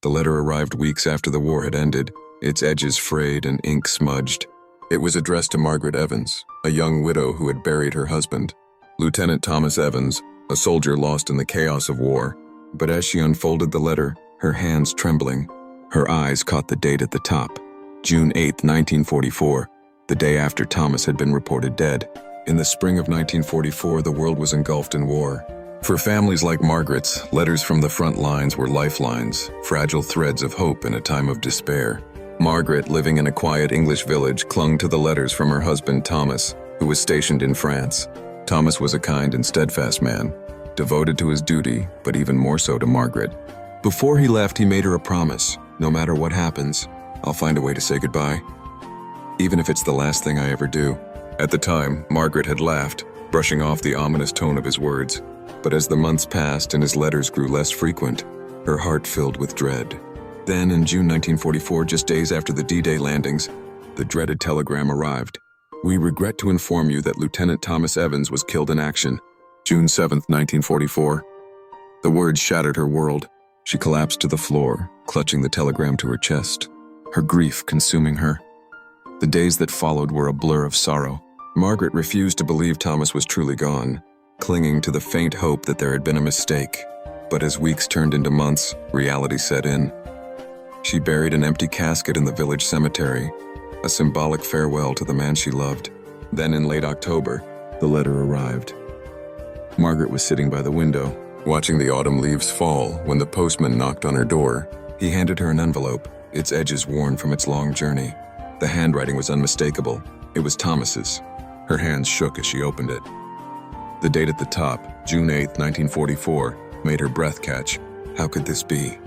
The letter arrived weeks after the war had ended, its edges frayed and ink smudged. It was addressed to Margaret Evans, a young widow who had buried her husband, Lieutenant Thomas Evans, a soldier lost in the chaos of war. But as she unfolded the letter, her hands trembling, her eyes caught the date at the top, June 8, 1944, the day after Thomas had been reported dead. In the spring of 1944, the world was engulfed in war. For families like Margaret's, letters from the front lines were lifelines, fragile threads of hope in a time of despair. Margaret, living in a quiet English village, clung to the letters from her husband Thomas, who was stationed in France. Thomas was a kind and steadfast man, devoted to his duty, but even more so to Margaret. Before he left, he made her a promise: no matter what happens, I'll find a way to say goodbye, even if it's the last thing I ever do. At the time, Margaret had laughed, brushing off the ominous tone of his words. But as the months passed and his letters grew less frequent, her heart filled with dread. Then, in June 1944, just days after the D-Day landings, the dreaded telegram arrived. We regret to inform you that Lieutenant Thomas Evans was killed in action. June 7, 1944. The words shattered her world. She collapsed to the floor, clutching the telegram to her chest, her grief consuming her. The days that followed were a blur of sorrow. Margaret refused to believe Thomas was truly gone, clinging to the faint hope that there had been a mistake. But as weeks turned into months, reality set in. She buried an empty casket in the village cemetery, a symbolic farewell to the man she loved. Then in late October, the letter arrived. Margaret was sitting by the window, watching the autumn leaves fall when the postman knocked on her door. He handed her an envelope, its edges worn from its long journey. The handwriting was unmistakable. It was Thomas's. Her hands shook as she opened it. The date at the top, June 8, 1944, made her breath catch. How could this be?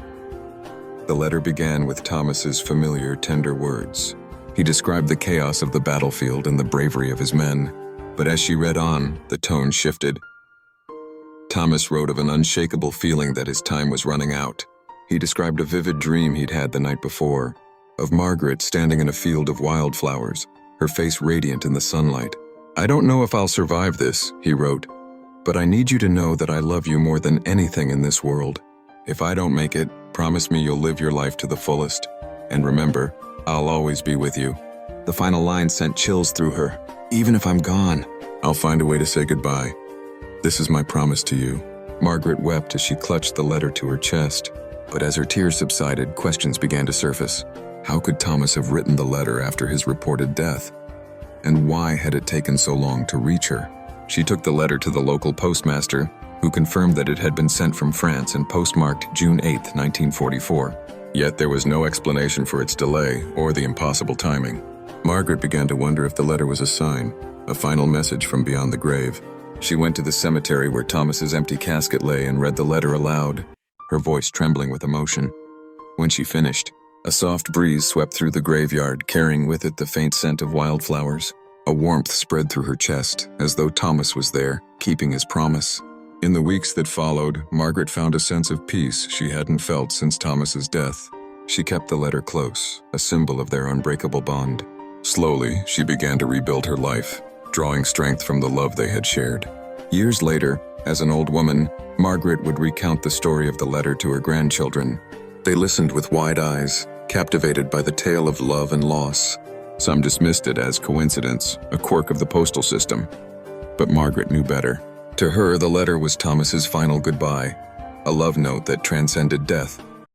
The letter began with Thomas's familiar, tender words. He described the chaos of the battlefield and the bravery of his men. But as she read on, the tone shifted. Thomas wrote of an unshakable feeling that his time was running out. He described a vivid dream he'd had the night before, of Margaret standing in a field of wildflowers, her face radiant in the sunlight. I don't know if I'll survive this, he wrote, but I need you to know that I love you more than anything in this world. If I don't make it, promise me you'll live your life to the fullest. And remember, I'll always be with you. The final line sent chills through her. Even if I'm gone, I'll find a way to say goodbye. This is my promise to you. Margaret wept as she clutched the letter to her chest. But as her tears subsided, questions began to surface. How could Thomas have written the letter after his reported death? And why had it taken so long to reach her? She took the letter to the local postmaster, who confirmed that it had been sent from France and postmarked June 8, 1944. Yet there was no explanation for its delay or the impossible timing. Margaret began to wonder if the letter was a sign, a final message from beyond the grave. She went to the cemetery where Thomas's empty casket lay and read the letter aloud, her voice trembling with emotion. When she finished, a soft breeze swept through the graveyard, carrying with it the faint scent of wildflowers. A warmth spread through her chest, as though Thomas was there, keeping his promise. In the weeks that followed, Margaret found a sense of peace she hadn't felt since Thomas's death. She kept the letter close, a symbol of their unbreakable bond. Slowly, she began to rebuild her life, drawing strength from the love they had shared. Years later, as an old woman, Margaret would recount the story of the letter to her grandchildren. They listened with wide eyes, captivated by the tale of love and loss. Some dismissed it as coincidence, a quirk of the postal system. But Margaret knew better. To her, the letter was Thomas's final goodbye, a love note that transcended death.